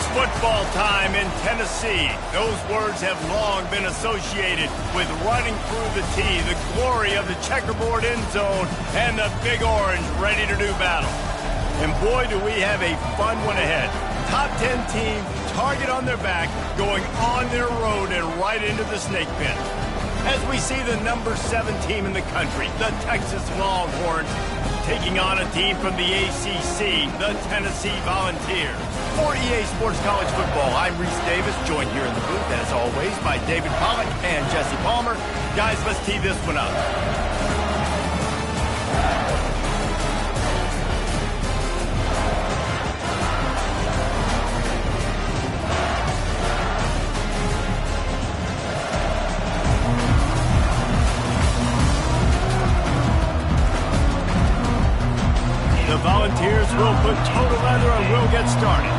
It's football time in Tennessee. Those words have long been associated with running through the tee, the glory of the checkerboard end zone, and the Big Orange ready to do battle. And boy, do we have a fun one ahead. Top 10 team, target on their back, going on their road and right into the snake pit. As we see the number 7 team in the country, the Texas Longhorns, taking on a team from the ACC, the Tennessee Volunteers. For EA Sports College Football, I'm Reese Davis, joined here in the booth, as always, by David Pollack and Jesse Palmer. Guys, let's tee this one up. The Volunteers will put total leather and we'll get started.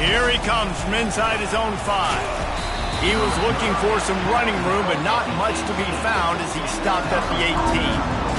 Here he comes from inside his own 5. He was looking for some running room, but not much to be found as he stopped at the 18.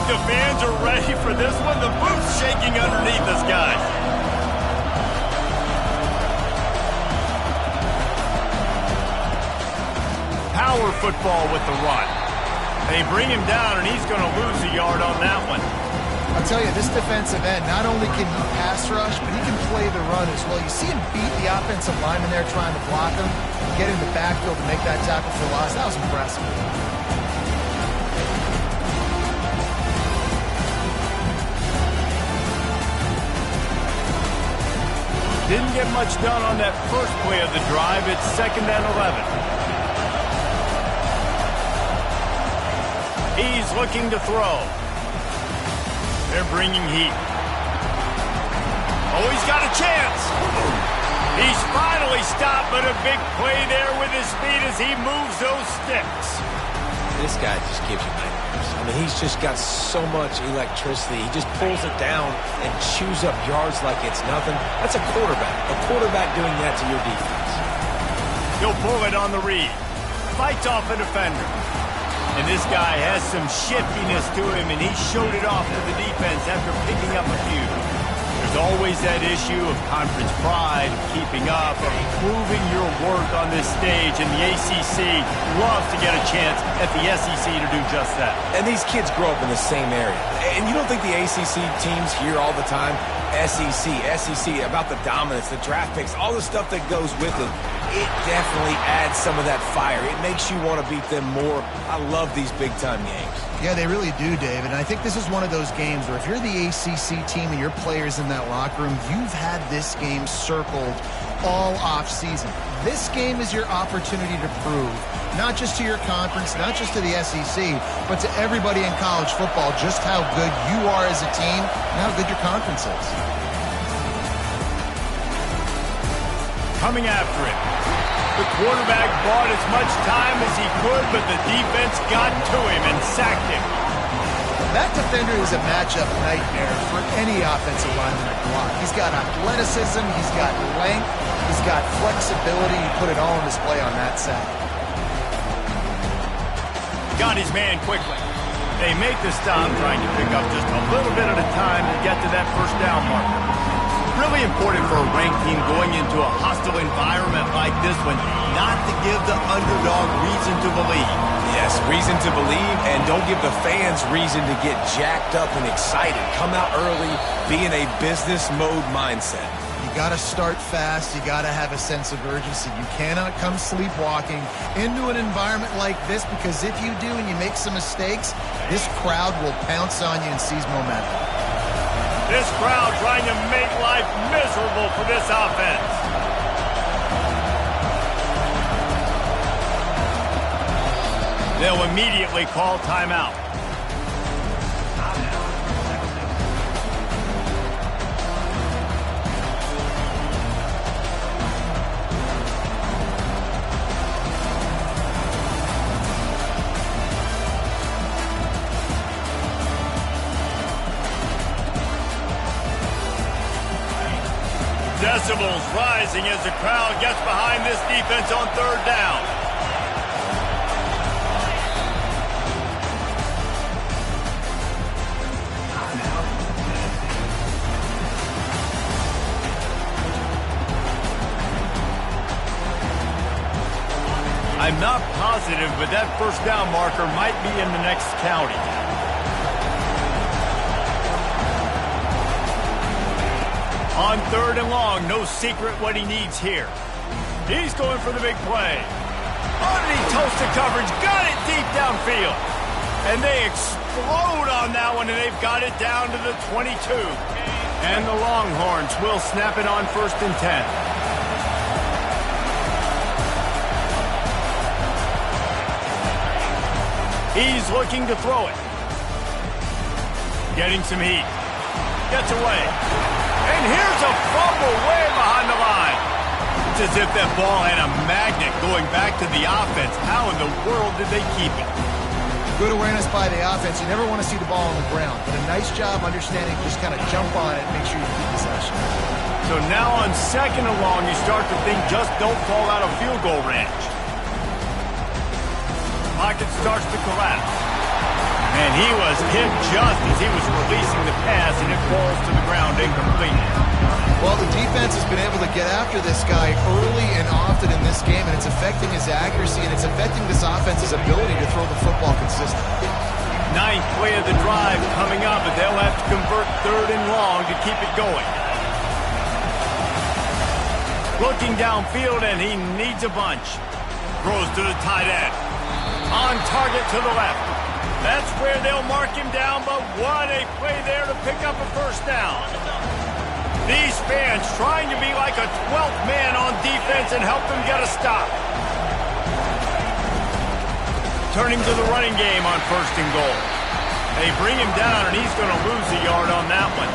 The fans are ready for this one. The booth's shaking underneath us, guys. Power football with the run. They bring him down, and he's going to lose a yard on that one. I'll tell you, this defensive end, not only can he pass rush, but he can play the run as well. You see him beat the offensive lineman there trying to block him, get in the backfield to make that tackle for loss. That was impressive. Didn't get much done on that first play of the drive. It's 2nd and 11. He's looking to throw. They're bringing heat. Oh, he's got a chance. He's finally stopped, but a big play there with his feet as he moves those sticks. This guy just gives you nightmares. I mean, he's just got so much electricity. He just pulls it down and chews up yards like it's nothing. That's a quarterback. A quarterback doing that to your defense. He'll pull it on the read. Fights off a defender. And this guy has some shiftiness to him, and he showed it off to the defense after picking up a few. There's always that issue of conference pride, of keeping up, of proving your worth on this stage, and the ACC loves to get a chance at the SEC to do just that. And these kids grow up in the same area. And you don't think the ACC teams hear all the time, SEC, about the dominance, the draft picks, all the stuff that goes with it. It definitely adds some of that fire. It makes you want to beat them more. I love these big-time games. Yeah, they really do, David. And I think this is one of those games where if you're the ACC team and your players in that locker room, you've had this game circled all off-season. This game is your opportunity to prove, not just to your conference, not just to the SEC, but to everybody in college football, just how good you are as a team and how good your conference is. Coming after him. The quarterback bought as much time as he could, but the defense got to him and sacked him. That defender is a matchup nightmare for any offensive lineman to block. He's got athleticism, he's got length, he's got flexibility. He put it all on display on that sack. Got his man quickly. They make the stop, trying to pick up just a little bit at a time to get to that first down marker. Really important for a ranked team going into a hostile environment like this one, not to give the underdog reason to believe. Yes, reason to believe, and don't give the fans reason to get jacked up and excited. Come out early, be in a business mode mindset. You got to start fast. You got to have a sense of urgency. You cannot come sleepwalking into an environment like this, because if you do and you make some mistakes, this crowd will pounce on you and seize momentum. This crowd trying to make life miserable for this offense. They'll immediately call timeout. Decibels rising as the crowd gets behind this defense on third down. I'm not positive, but that first down marker might be in the next county. On third and long, no secret what he needs here. He's going for the big play. Underneath toasted coverage, got it deep downfield. And they explode on that one, and they've got it down to the 22. And the Longhorns will snap it on 1st and 10. He's looking to throw it. Getting some heat. Gets away. And here's a fumble way behind the line. It's as if that ball had a magnet going back to the offense. How in the world did they keep it? Good awareness by the offense. You never want to see the ball on the ground, but a nice job understanding, just kind of jump on it and make sure you keep possession. So now on 2nd and long, you start to think just don't fall out of field goal range. Pocket starts to collapse. And he was hit just as he was releasing the pass, and it falls to the ground incomplete. Well, the defense has been able to get after this guy early and often in this game, and it's affecting his accuracy, and it's affecting this offense's ability to throw the football consistently. 9th play of the drive coming up, but they'll have to convert 3rd and long to keep it going. Looking downfield, and he needs a bunch. Throws to the tight end. On target to the left. That's where they'll mark him down, but what a play there to pick up a first down. These fans trying to be like a 12th man on defense and help them get a stop. Turning to the running game on 1st and goal. They bring him down, and he's going to lose a yard on that one.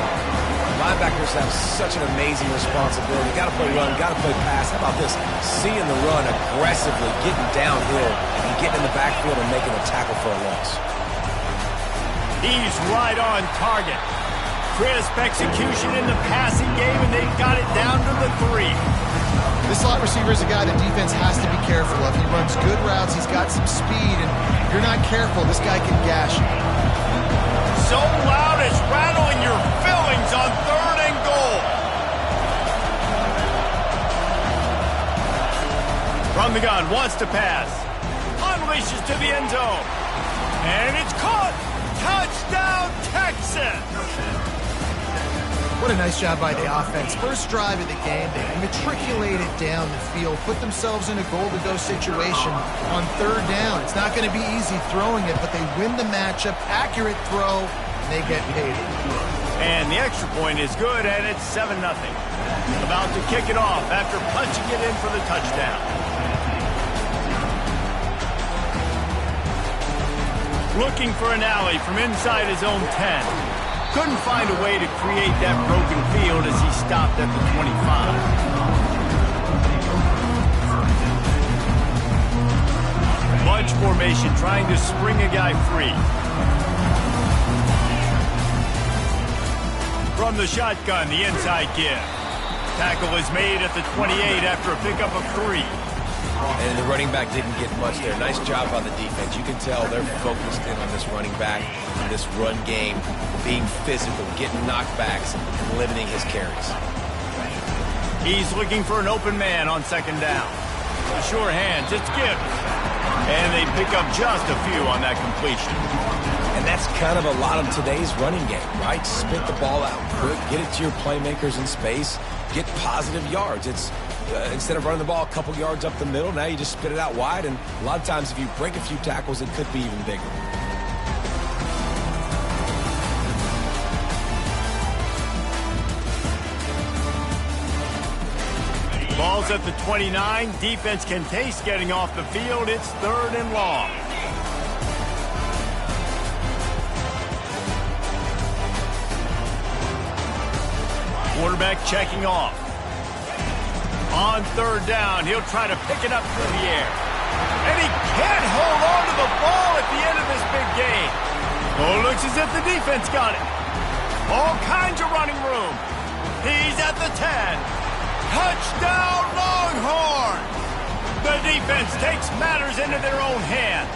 Linebackers have such an amazing responsibility. Got to play run, got to play pass. How about this? Seeing the run aggressively, getting downhill, and getting in the backfield and making a tackle for a loss. He's right on target. Crisp execution in the passing game, and they've got it down to the 3. This slot receiver is a guy the defense has to be careful of. He runs good routes. He's got some speed, and if you're not careful, this guy can gash you. So loud it's rattling your fillings on 3rd and goal. From the gun, wants to pass. Unleashes to the end zone. And it's caught. Touchdown, Texas! What a nice job by the offense. First drive of the game, they matriculated down the field, put themselves in a goal-to-go situation on 3rd down. It's not going to be easy throwing it, but they win the matchup. Accurate throw, and they get paid. And the extra point is good, and it's 7-0. About to kick it off after punching it in for the touchdown. Looking for an alley from inside his own 10. Couldn't find a way to create that broken field as he stopped at the 25. Bunch formation trying to spring a guy free. From the shotgun, the inside give. Tackle is made at the 28 after a pickup of 3. And the running back didn't get much there. Nice job by the defense. You can tell they're focused in on this running back, this run game, being physical, getting knockbacks, and limiting his carries. He's looking for an open man on second down. The sure hands, it's Gibbs. And they pick up just a few on that completion. And that's kind of a lot of today's running game, right? Spit the ball out quick, get it to your playmakers in space, get positive yards. It's instead of running the ball a couple yards up the middle, now you just spit it out wide, and a lot of times if you break a few tackles, it could be even bigger. Ball's at the 29. Defense can taste getting off the field. It's 3rd and long. Quarterback checking off. On 3rd down, he'll try to pick it up through the air. And he can't hold on to the ball at the end of this big game. Oh, looks as if the defense got it. All kinds of running room. He's at the 10. Touchdown, Longhorn! The defense takes matters into their own hands.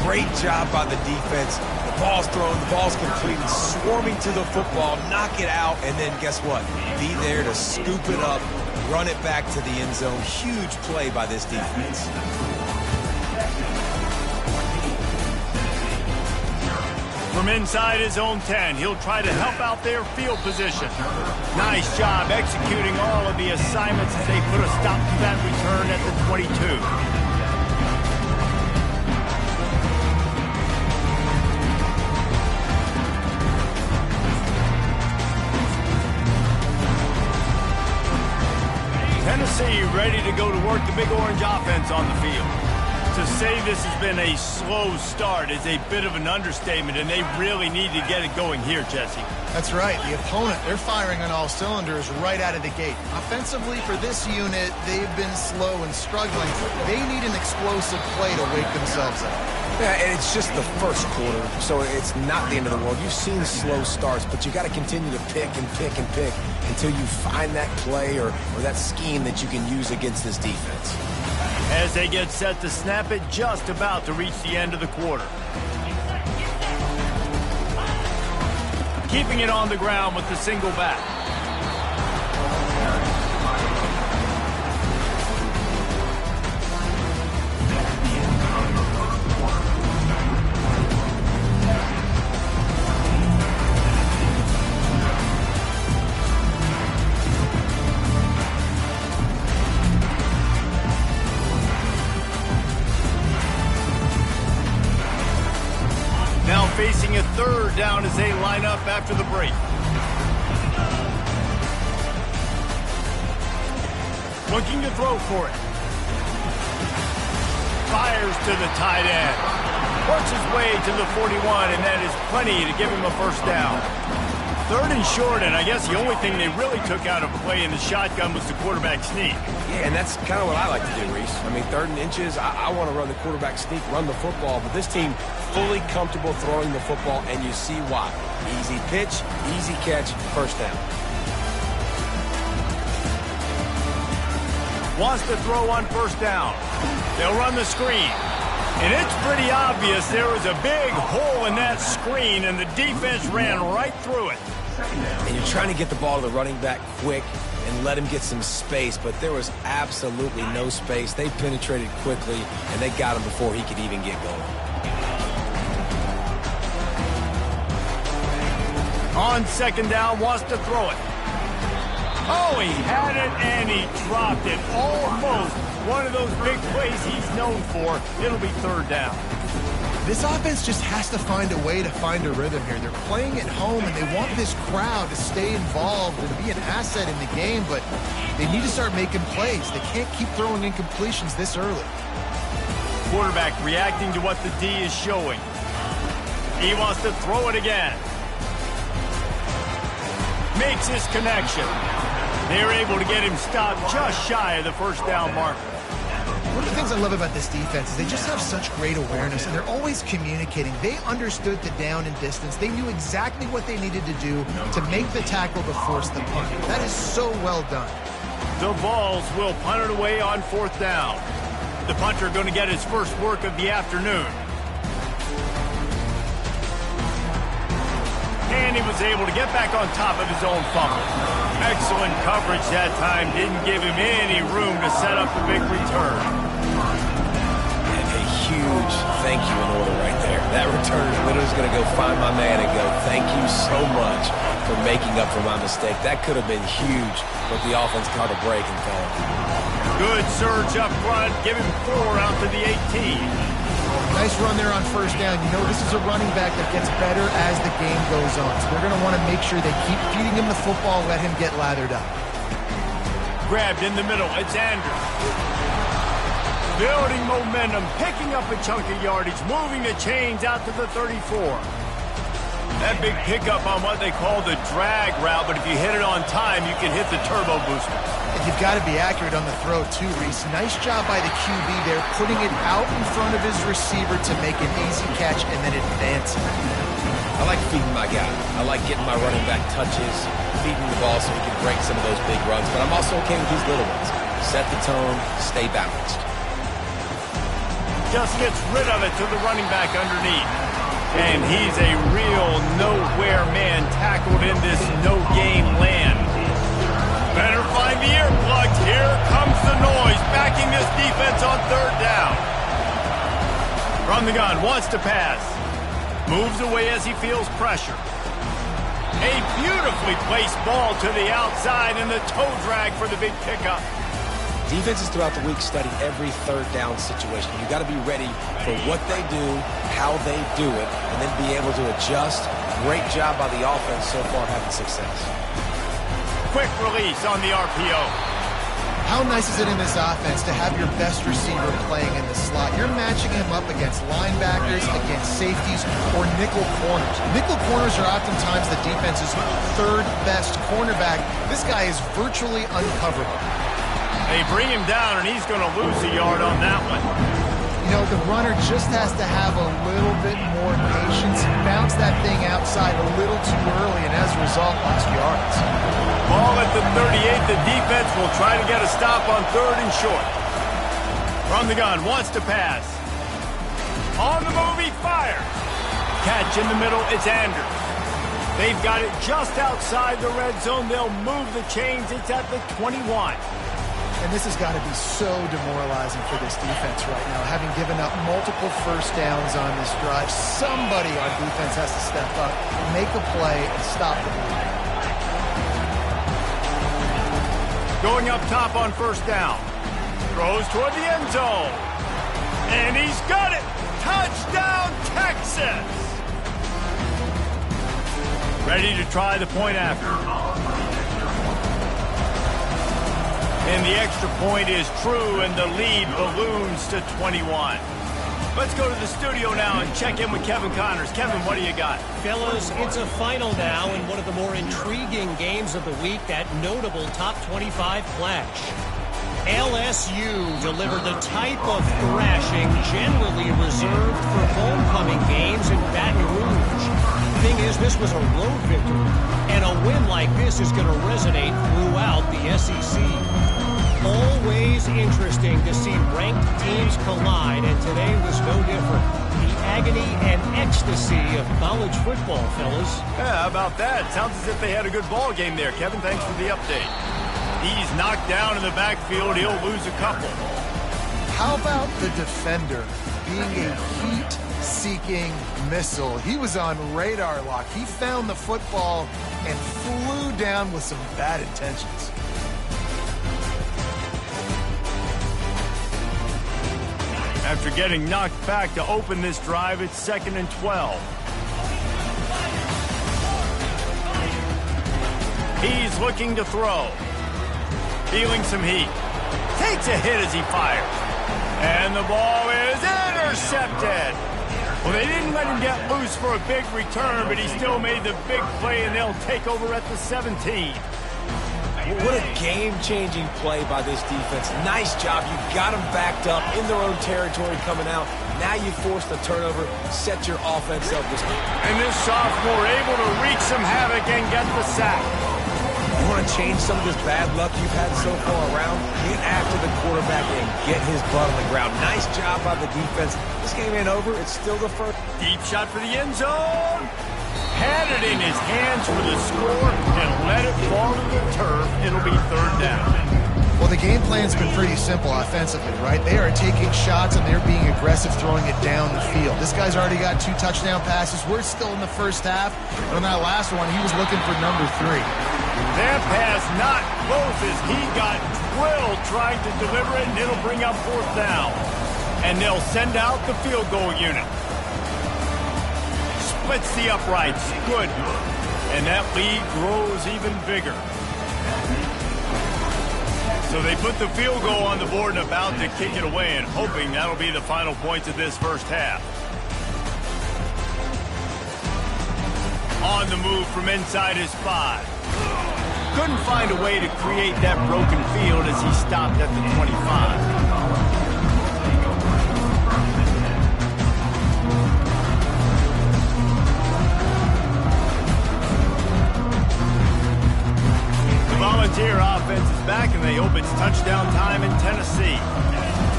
Great job by the defense. The ball's thrown, the ball's completed, swarming to the football, knock it out, and then guess what? Be there to scoop it up, run it back to the end zone. Huge play by this defense. From inside his own 10, he'll try to help out their field position. Nice job executing all of the assignments as they put a stop to that return at the 22. Tennessee ready to go to work the Big Orange offense on the field. To say this has been a slow start is a bit of an understatement, and they really need to get it going here, Jesse. That's right. The opponent, they're firing on all cylinders right out of the gate. Offensively, for this unit, they've been slow and struggling. They need an explosive play to wake themselves up. Yeah, and it's just the first quarter, so it's not the end of the world. You've seen slow starts, but you got to continue to pick and pick and pick until you find that play or that scheme that you can use against this defense. As they get set to snap it, just about to reach the end of the quarter. Keeping it on the ground with the single back. Now facing a 3rd down as they line up after the break. Looking to throw for it. Fires to the tight end. Works his way to the 41, and that is plenty to give him a first down. 3rd and short, and I guess the only thing they really took out of play in the shotgun was the quarterback sneak. Yeah, and that's kind of what I like to do, Reese. I mean, 3rd and inches, I want to run the quarterback sneak, run the football, but this team fully comfortable throwing the football, and you see why. Easy pitch, easy catch, first down. Wants to throw on first down. They'll run the screen. And it's pretty obvious there was a big hole in that screen, and the defense ran right through it. And you're trying to get the ball to the running back quick and let him get some space, but there was absolutely no space. They penetrated quickly, and they got him before he could even get going. On second down, wants to throw it. Oh, he had it, and he dropped it. Almost one of those big plays he's known for. It'll be 3rd down. This offense just has to find a way to find a rhythm here. They're playing at home, and they want this crowd to stay involved and to be an asset in the game, but they need to start making plays. They can't keep throwing incompletions this early. Quarterback reacting to what the D is showing. He wants to throw it again. Makes his connection. They're able to get him stopped just shy of the first down marker. One of the things I love about this defense is they just have such great awareness, and they're always communicating. They understood the down and distance. They knew exactly what they needed to do to make the tackle to force the punt. That is so well done. The Vols will punt it away on 4th down. The punter going to get his first work of the afternoon. And he was able to get back on top of his own fumble. Excellent coverage that time. Didn't give him any room to set up the big return. And a huge thank you in order right there. That return is literally going to go find my man and go, thank you so much for making up for my mistake. That could have been huge, but the offense caught a break and fell. Good surge up front. Give him 4 out to the 18. Nice run there on 1st down. You know, this is a running back that gets better as the game goes on. So they're going to want to make sure they keep feeding him the football, let him get lathered up. Grabbed in the middle. It's Andrews. Building momentum, picking up a chunk of yardage, moving the chains out to the 34. That big pickup on what they call the drag route, but if you hit it on time, you can hit the turbo booster. And you've got to be accurate on the throw, too, Reese. Nice job by the QB there, putting it out in front of his receiver to make an easy catch and then advancing. I like feeding my guy. I like getting my running back touches, feeding the ball so he can break some of those big runs, but I'm also okay with these little ones. Set the tone, stay balanced. Just gets rid of it to the running back underneath. And he's a real nowhere man tackled in this no-game land. Better find the earplugs. Here comes the noise, backing this defense on 3rd down. From the gun, wants to pass. Moves away as he feels pressure. A beautifully placed ball to the outside and the toe drag for the big pickup. Defenses throughout the week study every 3rd down situation. You got to be ready for what they do, how they do it, and then be able to adjust. Great job by the offense so far having success. Quick release on the RPO. How nice is it in this offense to have your best receiver playing in the slot? You're matching him up against linebackers, against safeties, or nickel corners. Nickel corners are oftentimes the defense's 3rd best cornerback. This guy is virtually uncoverable. They bring him down, and he's going to lose a yard on that one. You know, the runner just has to have a little bit more patience. Bounce that thing outside a little too early, and as a result, lost yards. Ball at the 38. The defense will try to get a stop on 3rd and short. From the gun, wants to pass. On the move, he fires. Catch in the middle, it's Andrews. They've got it just outside the red zone. They'll move the chains. It's at the 21. And this has got to be so demoralizing for this defense right now. Having given up multiple 1st downs on this drive, somebody on defense has to step up, make a play, and stop the bleeding. Going up top on 1st down. Throws toward the end zone. And he's got it! Touchdown, Texas! Ready to try the point after. And the extra point is true, and the lead balloons to 21. Let's go to the studio now and check in with Kevin Connors. Kevin, what do you got? Fellas, it's a final now in one of the more intriguing games of the week, that notable top 25 clash. LSU delivered the type of thrashing generally reserved for homecoming games in Baton Rouge. Thing is, this was a road victory, and a win like this is going to resonate throughout the SEC. Always interesting to see ranked teams collide, and today was no different. The agony and ecstasy of college football, fellas. Yeah, how about that? Sounds as if they had a good ball game there. Kevin, thanks for the update. He's knocked down in the backfield. He'll lose a couple. How about the defender being a heat-seeking missile? He was on radar lock. He found the football and flew down with some bad intentions. After getting knocked back to open this drive, it's 2nd and 12. He's looking to throw. Feeling some heat. Takes a hit as he fires. And the ball is intercepted. Well, they didn't let him get loose for a big return, but he still made the big play, and they'll take over at the 17. What a game-changing play by this defense. Nice job. You got them backed up in their own territory coming out. Now you force the turnover, set your offense up. And this sophomore able to wreak some havoc and get the sack. You want to change some of this bad luck you've had so far around? Get after the quarterback and get his butt on the ground. Nice job by the defense. This game ain't over. It's still the first. Deep shot for the end zone. Had it in his hands for the score and let it fall to the turf. It'll be third down. Well, the game plan's been pretty simple offensively, right? They are taking shots and they're being aggressive throwing it down the field. This guy's already got 2 touchdown passes. We're still in the first half. And on that last one, he was looking for number 3. That pass not close as he got drilled trying to deliver it, and it'll bring up fourth down. And they'll send out the field goal unit. Splits the uprights. Good. And that lead grows even bigger. So they put the field goal on the board and about to kick it away, and hoping that'll be the final points of this first half. On the move from inside his 5. Couldn't find a way to create that broken field as he stopped at the 25. Volunteer offense is back, and they hope it's touchdown time in Tennessee.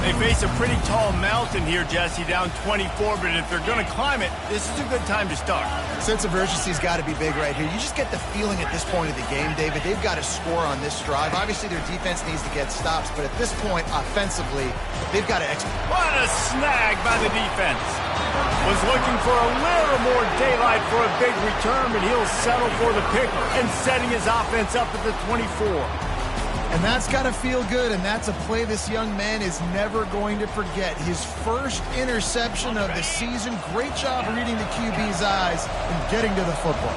They face a pretty tall mountain here, Jesse, down 24, but if they're going to climb it, this is a good time to start. Sense of urgency's got to be big right here. You just get the feeling at this point of the game, David, they've got to score on this drive. Obviously, their defense needs to get stops, but at this point, offensively, they've got to execute. What a snag by the defense. Was looking for a little more daylight for a big return, but he'll settle for the pick and setting his offense up at the 24. And that's got to feel good, and that's a play this young man is never going to forget. His first interception of the season. Great job reading the QB's eyes and getting to the football.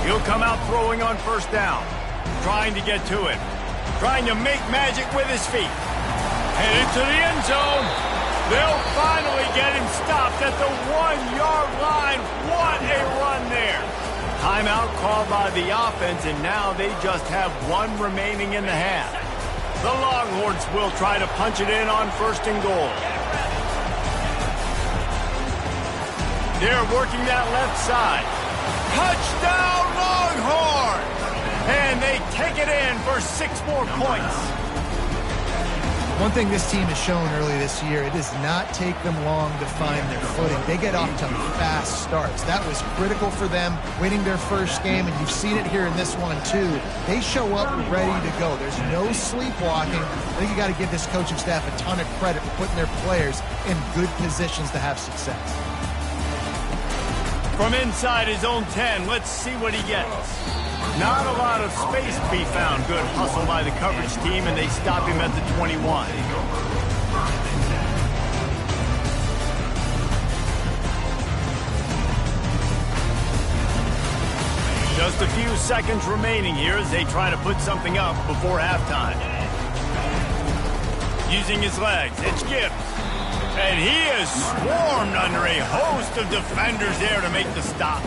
He'll come out throwing on first down, trying to get to it, trying to make magic with his feet. Headed to the end zone. They'll finally get him stopped at the 1-yard line. What a run there. Timeout called by the offense, and now they just have 1 remaining in the half. The Longhorns will try to punch it in on first and goal. They're working that left side. Touchdown Longhorns! And they take it in for 6 more points. One thing this team has shown early this year, it does not take them long to find their footing. They get off to fast starts. That was critical for them, winning their first game, and you've seen it here in this one too. They show up ready to go. There's no sleepwalking. I think you got to give this coaching staff a ton of credit for putting their players in good positions to have success. From inside his own 10, let's see what he gets. Not a lot of space to be found. Good hustle by the coverage team, and they stop him at the 21. Just a few seconds remaining here as they try to put something up before halftime. Using his legs, it's Gibbs. And he is swarmed under a host of defenders there to make the stop.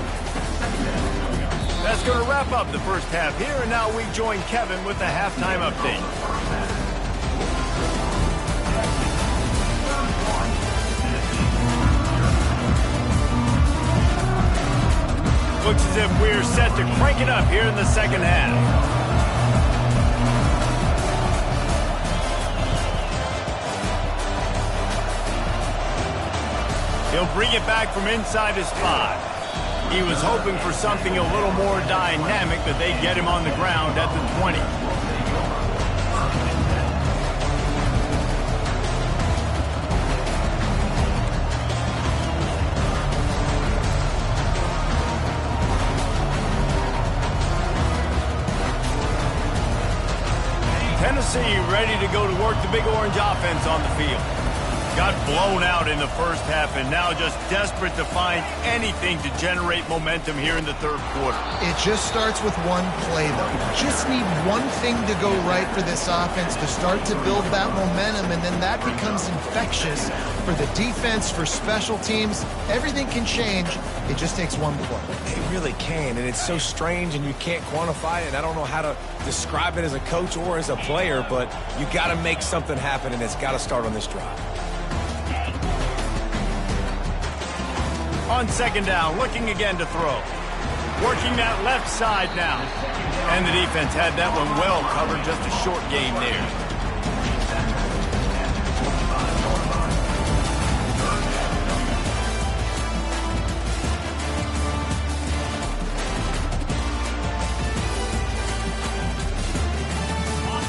That's going to wrap up the first half here, and now we join Kevin with the halftime update. Looks as if we're set to crank it up here in the second half. He'll bring it back from inside his 5. He was hoping for something a little more dynamic, but they get him on the ground at the 20. Tennessee ready to go to work the Big Orange offense on the field. Got blown out in the first half and now just desperate to find anything to generate momentum here in the third quarter. It just starts with one play, though. You just need one thing to go right for this offense to start to build that momentum, and then that becomes infectious for the defense, for special teams. Everything can change. It just takes one play. It really can, and it's so strange, and you can't quantify it, and I don't know how to describe it as a coach or as a player, but you got to make something happen, and it's got to start on this drive. On second down, looking again to throw. Working that left side now. And the defense had that one well covered, just a short game there.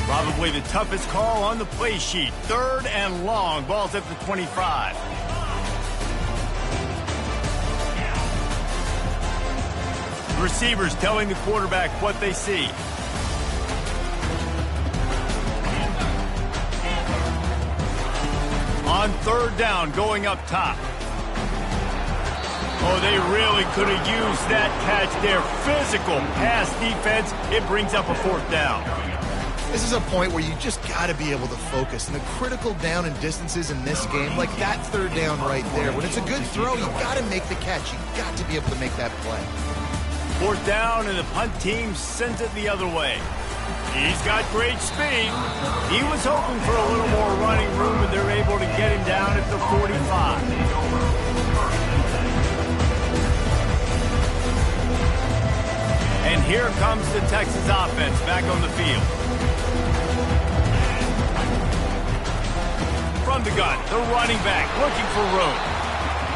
Probably the toughest call on the play sheet. Third and long, ball's at the 25. Receivers telling the quarterback what they see. On third down, going up top. Oh, they really could have used that catch there. Physical pass defense. It brings up a fourth down. This is a point where you just got to be able to focus. And the critical down and distances in this game, like that third down right there, when it's a good throw, you got to make the catch. You got to be able to make that play. Fourth down, and the punt team sent it the other way. He's got great speed. He was hoping for a little more running room, and they're able to get him down at the 45. And here comes the Texas offense back on the field. From the gun, the running back looking for room.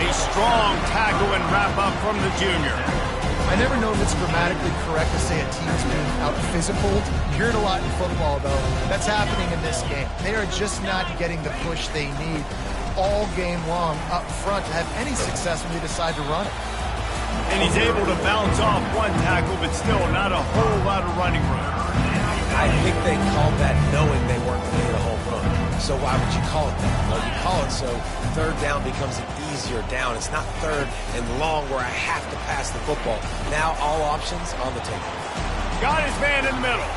A strong tackle and wrap-up from the junior. I never know if it's grammatically correct to say a team's being out-physicaled. You hear it a lot in football, though. That's happening in this game. They are just not getting the push they need all game long up front to have any success when they decide to run it. And he's able to bounce off one tackle, but still not a whole lot of running room. I think they called that knowing they weren't going to hit a home run. So why would you call it that? Well, you call it so third down becomes an easier down. It's not third and long where I have to pass the football. Now all options on the table. Got his man in the middle.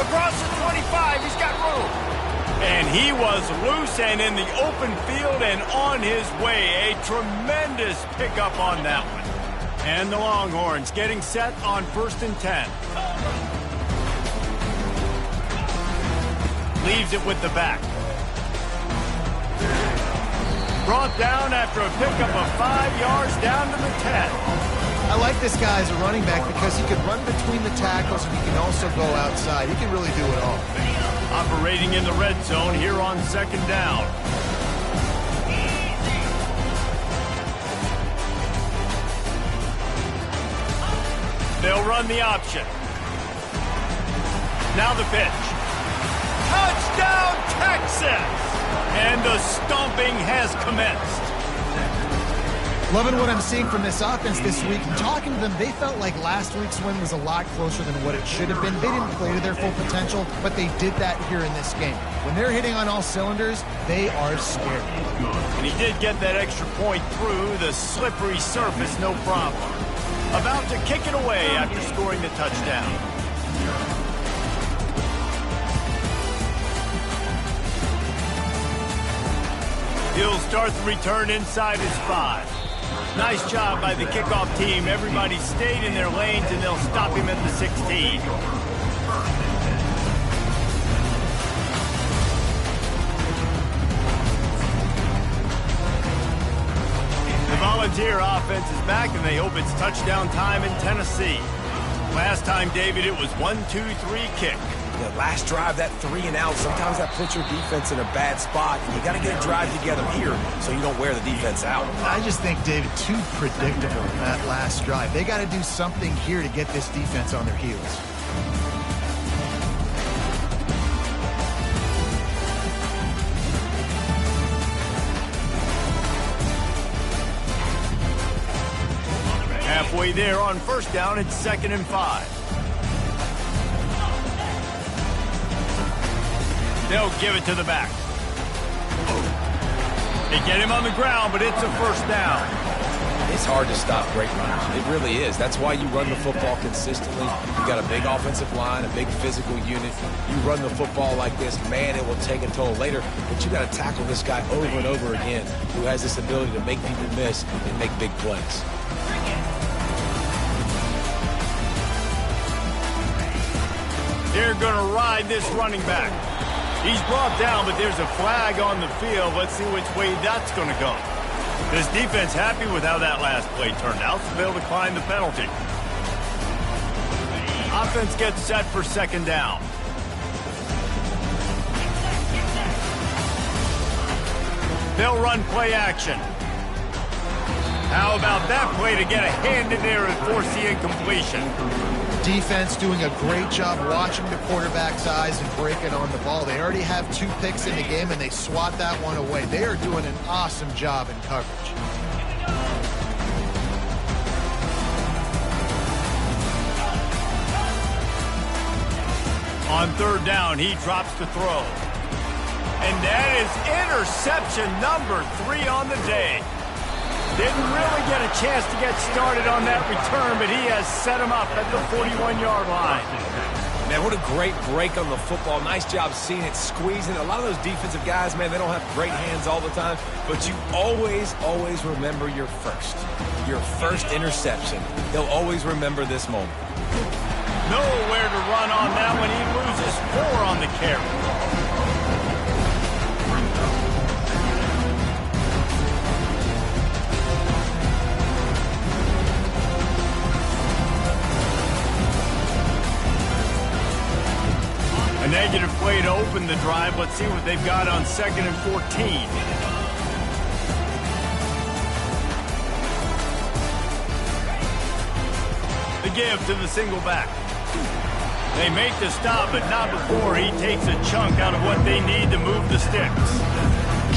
Across the 25, he's got room. And he was loose and in the open field and on his way. A tremendous pickup on that one. And the Longhorns getting set on 1st and 10. Leaves it with the back. Brought down after a pickup of 5 yards down to the 10. I like this guy as a running back because he can run between the tackles and he can also go outside. He can really do it all. Operating in the red zone here on 2nd down. They'll run the option. Now the pitch. Touchdown, Texas! And the stomping has commenced. Loving what I'm seeing from this offense this week. Talking to them, they felt like last week's win was a lot closer than what it should have been. They didn't play to their full potential, but they did that here in this game. When they're hitting on all cylinders, they are scary. And he did get that extra point through the slippery surface, no problem. About to kick it away after scoring the touchdown. He'll start the return inside his 5. Nice job by the kickoff team. Everybody stayed in their lanes, and they'll stop him at the 16. The Volunteer offense is back, and they hope it's touchdown time in Tennessee. Last time, David, it was 1-2-3 kick. Yeah, last drive, that 3 and out, sometimes that puts your defense in a bad spot. You got to get a drive together here so you don't wear the defense out. I just think, David, too predictable that last drive. They got to do something here to get this defense on their heels. Halfway there on 1st down, it's 2nd and 5. They'll give it to the back. They get him on the ground, but it's a first down. It's hard to stop great runners. It really is. That's why you run the football consistently. You've got a big offensive line, a big physical unit. You run the football like this, man, it will take a toll later. But you got to tackle this guy over and over again who has this ability to make people miss and make big plays. They're going to ride this running back. He's brought down, but there's a flag on the field. Let's see which way that's going to go. This defense happy with how that last play turned out, so they'll decline the penalty. Offense gets set for second down. They'll run play action. How about that play to get a hand in there and force the incompletion? Defense doing a great job watching the quarterback's eyes and breaking on the ball. They already have 2 picks in the game, and they swat that one away. They are doing an awesome job in coverage. On third down, he drops the throw. And that is interception number 3 on the day. Didn't really get a chance to get started on that return, but he has set him up at the 41-yard line. Man, what a great break on the football. Nice job seeing it, squeezing. A lot of those defensive guys, man, they don't have great hands all the time, but you always, always remember your first interception. They'll always remember this moment. Nowhere to run on that one. He loses 4 on the carry. A negative play to open the drive. Let's see what they've got on 2nd and 14. The give to the single back. They make the stop, but not before he takes a chunk out of what they need to move the sticks.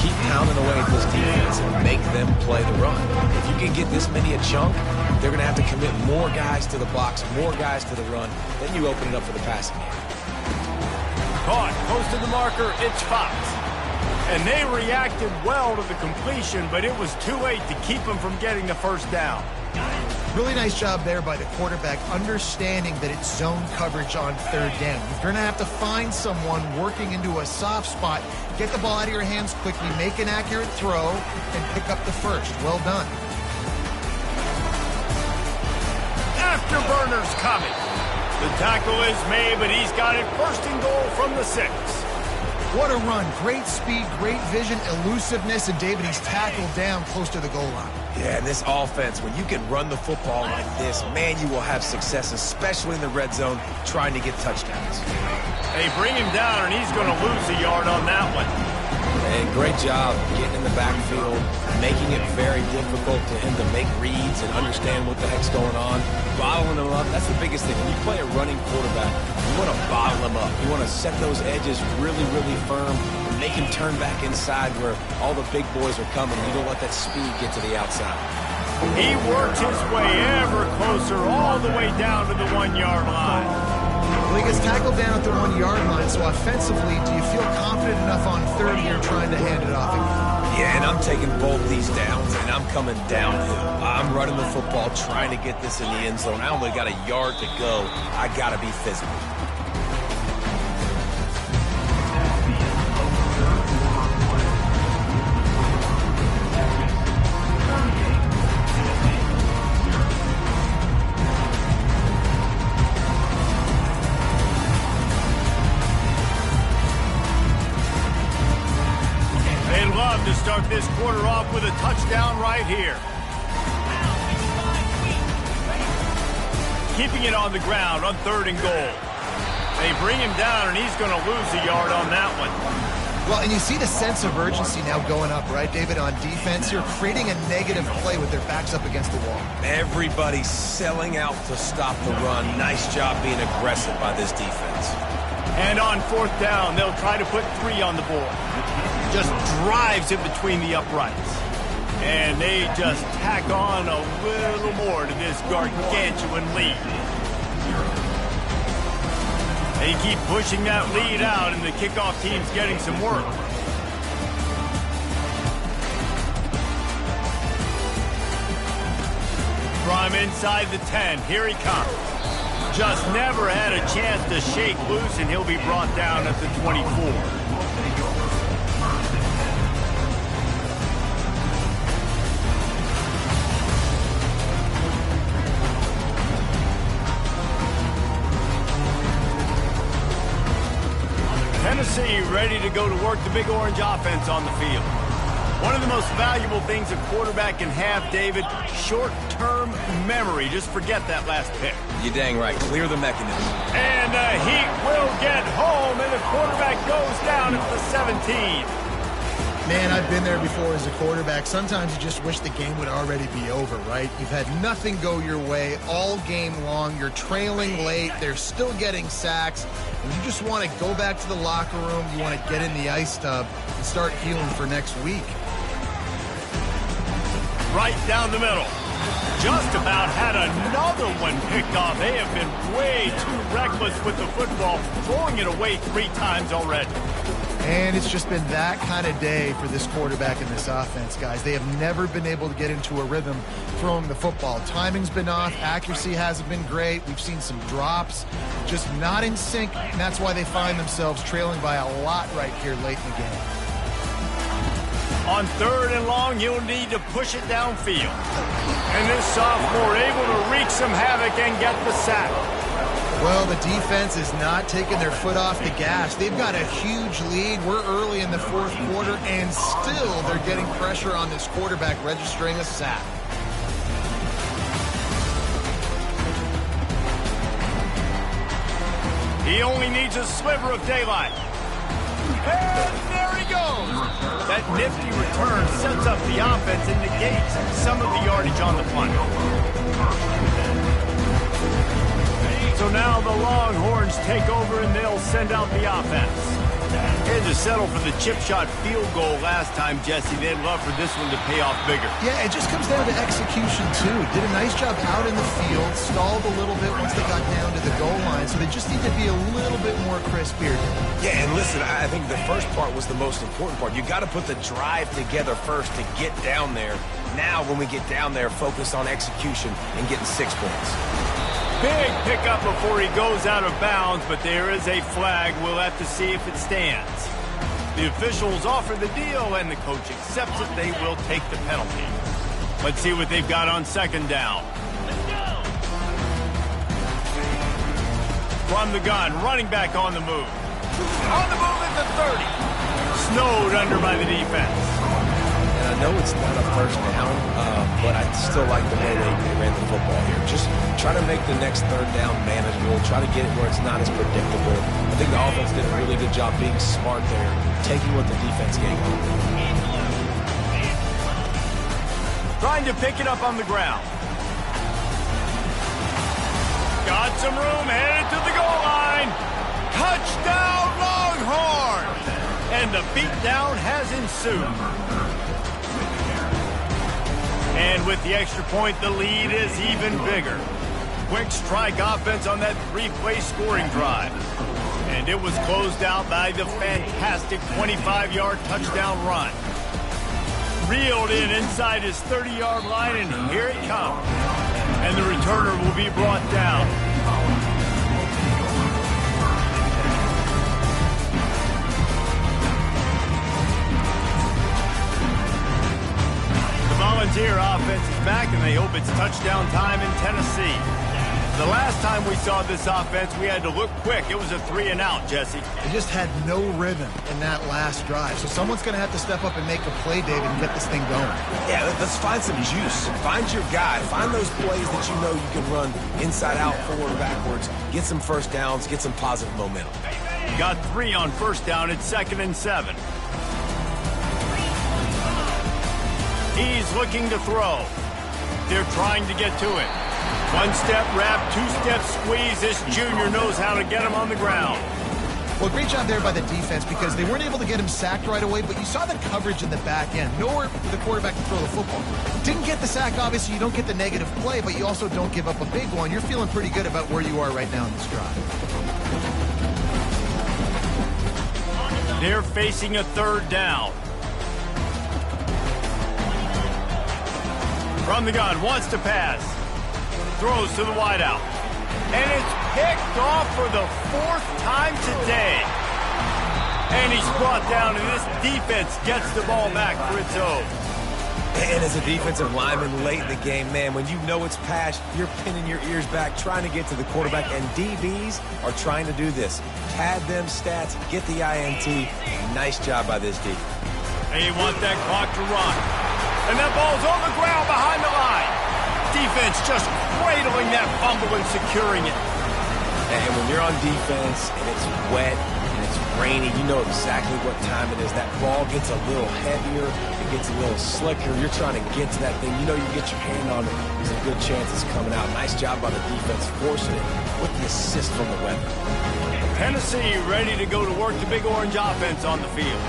Keep pounding away at this defense and make them play the run. If you can get this many a chunk, they're going to have to commit more guys to the box, more guys to the run. Then you open it up for the passing game. Caught, close to the marker, it's Fox. And they reacted well to the completion, but it was too late to keep them from getting the first down. Really nice job there by the quarterback, understanding that it's zone coverage on third down. You're going to have to find someone working into a soft spot, get the ball out of your hands quickly, make an accurate throw, and pick up the first. Well done. Afterburner's coming. The tackle is made, but he's got it 1st and goal from the 6. What a run. Great speed, great vision, elusiveness, and David, he's tackled down close to the goal line. Yeah, and this offense, when you can run the football like this, man, you will have success, especially in the red zone, trying to get touchdowns. They bring him down, and he's going to lose a yard on that one. And great job getting in the backfield, making it very difficult to him to make reads and understand what the heck's going on. Bottling him up, that's the biggest thing. When you play a running quarterback, you want to bottle him up. You want to set those edges really, really firm and make him turn back inside where all the big boys are coming. You don't let that speed get to the outside. He works his way ever closer all the way down to the 1-yard line. Well, he gets tackled down at the 1-yard line, so offensively, do you feel confident enough on third here trying to hand it off again? Yeah, and I'm taking both these downs, and I'm coming downhill. I'm running the football, trying to get this in the end zone. I only got a yard to go. I got to be physical. To start this quarter off with a touchdown right here. Keeping it on the ground on 3rd and goal. They bring him down, and he's going to lose a yard on that one. Well, and you see the sense of urgency now going up, right, David, on defense here, creating a negative play with their backs up against the wall. Everybody's selling out to stop the run. Nice job being aggressive by this defense. And on 4th down, they'll try to put 3 on the board. Just drives in between the uprights. And they just tack on a little more to this gargantuan lead. They keep pushing that lead out, and the kickoff team's getting some work. From inside the 10, here he comes. Just never had a chance to shake loose, and he'll be brought down at the 24. Tennessee ready to go to work the Big Orange offense on the field. One of the most valuable things a quarterback can have, David, short-term memory. Just forget that last pick. You're dang right. Clear the mechanism. And the Heat will get home, and the quarterback goes down at the 17. Man, I've been there before as a quarterback. Sometimes you just wish the game would already be over, right? You've had nothing go your way all game long. You're trailing late. They're still getting sacks. And you just want to go back to the locker room. You want to get in the ice tub and start healing for next week. Right down the middle. Just about had another one picked off. They have been way too reckless with the football, throwing it away 3 times already. And it's just been that kind of day for this quarterback and this offense, guys. They have never been able to get into a rhythm throwing the football. Timing's been off. Accuracy hasn't been great. We've seen some drops, just not in sync, and that's why they find themselves trailing by a lot right here late in the game. On 3rd and long, he'll need to push it downfield. And this sophomore able to wreak some havoc and get the sack. Well, the defense is not taking their foot off the gas. They've got a huge lead. We're early in the 4th quarter, and still they're getting pressure on this quarterback, registering a sack. He only needs a sliver of daylight. And there he goes. That nifty return sets up the offense and negates some of the yardage on the punt. So now the Longhorns take over and they'll send out the offense. Had to settle for the chip shot field goal last time, Jesse. They'd love for this one to pay off bigger. Yeah, it just comes down to execution, too. Did a nice job out in the field, stalled a little bit once they got down to the goal line, so they just need to be a little bit more crisp here. Yeah, and listen, I think the first part was the most important part. You got to put the drive together first to get down there. Now, when we get down there, focus on execution and getting 6 points. Big pickup before he goes out of bounds, but there is a flag. We'll have to see if it stands. The officials offer the deal, and the coach accepts it. They will take the penalty. Let's see what they've got on 2nd down. From the gun, running back on the move. On the move at the 30. Snowed under by the defense. And I know it's not a first down, but I still like the way they ran the football here. Just try to make the next 3rd down manageable. Try to get it where it's not as predictable. I think the offense did a really good job being smart there, taking what the defense gave them. Trying to pick it up on the ground. Got some room, headed to the goal line. Touchdown, Longhorns! And the beatdown has ensued. And with the extra point, the lead is even bigger. Quick strike offense on that 3-play scoring drive. And it was closed out by the fantastic 25-yard touchdown run. Reeled in inside his 30-yard line, and here it comes. And the returner will be brought down. Volunteer offense is back, and they hope it's touchdown time in Tennessee. The last time we saw this offense, we had to look quick. It was a 3-and-out, Jesse. They just had no rhythm in that last drive. So someone's going to have to step up and make a play, David, and get this thing going. Yeah, let's find some juice. Find your guy. Find those plays that you know you can run inside out, forward, backwards. Get some first downs. Get some positive momentum. Got 3 on 1st down at 2nd and 7. He's looking to throw. They're trying to get to it. 1-step wrap, 2-step squeeze. This junior knows how to get him on the ground. Well, great job there by the defense because they weren't able to get him sacked right away, but you saw the coverage in the back end. Nowhere for the quarterback to throw the football. Didn't get the sack, obviously. You don't get the negative play, but you also don't give up a big one. You're feeling pretty good about where you are right now in this drive. They're facing a 3rd down. From the gun, wants to pass. throws to the wideout. And it's picked off for the 4th time today. And he's brought down, and this defense gets the ball back for its own. And as a defensive lineman late in the game, man, when you know it's pass, you're pinning your ears back, trying to get to the quarterback, and DBs are trying to do this. Pad them stats, get the INT. Nice job by this D. They want that clock to run. And that ball's on the ground behind the line. Defense just cradling that fumble and securing it. And when you're on defense and it's wet and it's rainy, you know exactly what time it is. That ball gets a little heavier, it gets a little slicker. You're trying to get to that thing. You know you get your hand on it. There's a good chance it's coming out. Nice job by the defense forcing it with the assist from the weather. Tennessee ready to go to work the Big Orange offense on the field.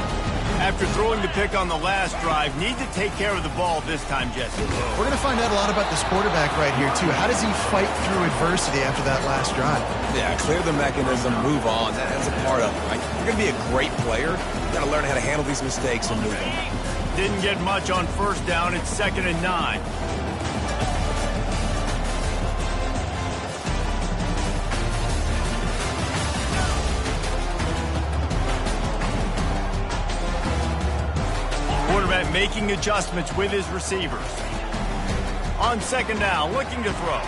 After throwing the pick on the last drive, need to take care of the ball this time, Jesse. We're going to find out a lot about this quarterback right here, too. How does he fight through adversity after that last drive? Yeah, clear the mechanism, move on. That's a part of it, right? You're going to be a great player. You got to learn how to handle these mistakes and move on. Didn't get much on first down. It's 2nd and 9. Quarterback making adjustments with his receivers. On 2nd down, looking to throw.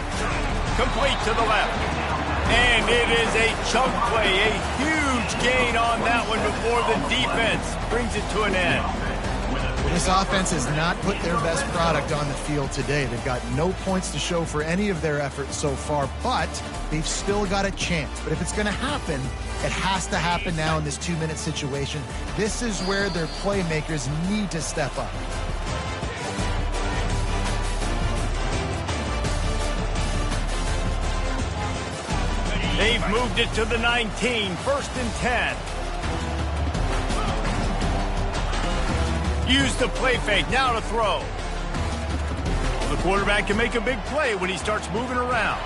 Complete to the left. And it is a chunk play, a huge gain on that one before the defense brings it to an end. This offense has not put their best product on the field today. They've got no points to show for any of their efforts so far, but they've still got a chance. But if it's going to happen, it has to happen now in this 2-minute situation. This is where their playmakers need to step up. They've moved it to the 19, 1st and 10. Use the play fake, now to throw. The quarterback can make a big play when he starts moving around.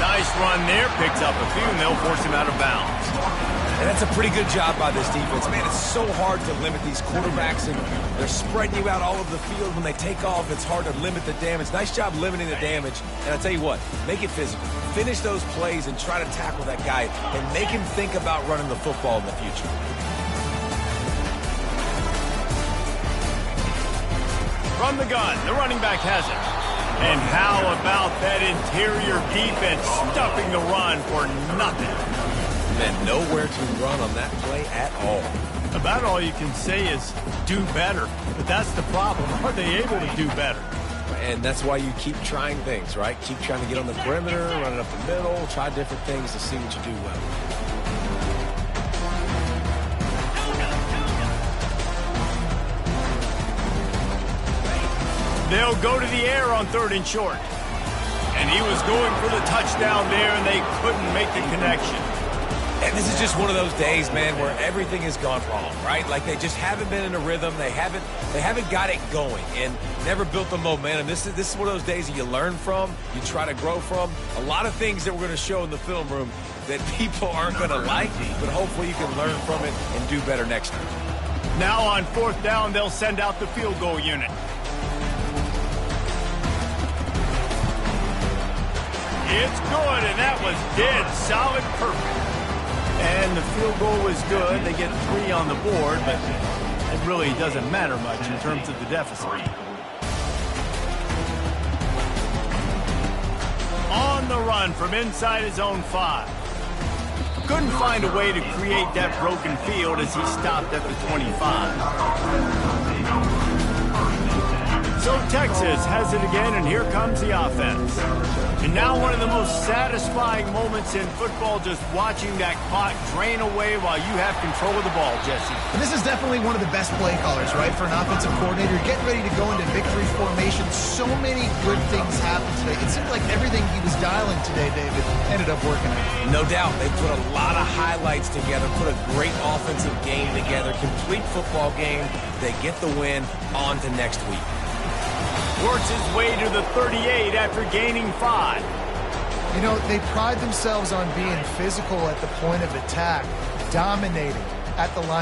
Nice run there, picks up a few, and they'll force him out of bounds. And that's a pretty good job by this defense. Man, it's so hard to limit these quarterbacks, and they're spreading you out all over the field. When they take off, it's hard to limit the damage. Nice job limiting the damage. And I'll tell you what, make it physical. Finish those plays and try to tackle that guy and make him think about running the football in the future. From the gun, the running back has it. And how about that interior defense stuffing the run for nothing? Man, nowhere to run on that play at all. About all you can say is do better. But that's the problem. Are they able to do better? And that's why you keep trying things, right? Keep trying to get on the perimeter, run it up the middle, try different things to see what you do well. They'll go to the air on 3rd and short. And he was going for the touchdown there, and they couldn't make the connection. And this is just one of those days, man, where everything has gone wrong, right? Like they just haven't been in a rhythm. They haven't got it going and never built the momentum. This is one of those days that you learn from, you try to grow from. A lot of things that we're going to show in the film room that people aren't going to like, but hopefully you can learn from it and do better next time. Now on 4th down, they'll send out the field goal unit. It's good, and that was dead solid, perfect. And the field goal was good. They get 3 on the board, but it really doesn't matter much in terms of the deficit. On the run from inside his own 5. Couldn't find a way to create that broken field as he stopped at the 25. So Texas has it again, and here comes the offense. And now one of the most satisfying moments in football, just watching that clock drain away while you have control of the ball, Jesse. And this is definitely one of the best play callers, right, for an offensive coordinator. Getting ready to go into victory formation. So many good things happened today. It seemed like everything he was dialing today, David, ended up working out. No doubt. They put a lot of highlights together, put a great offensive game together, complete football game. They get the win. On to next week. Works his way to the 38 after gaining 5. You know, they pride themselves on being physical at the point of attack, dominating at the line.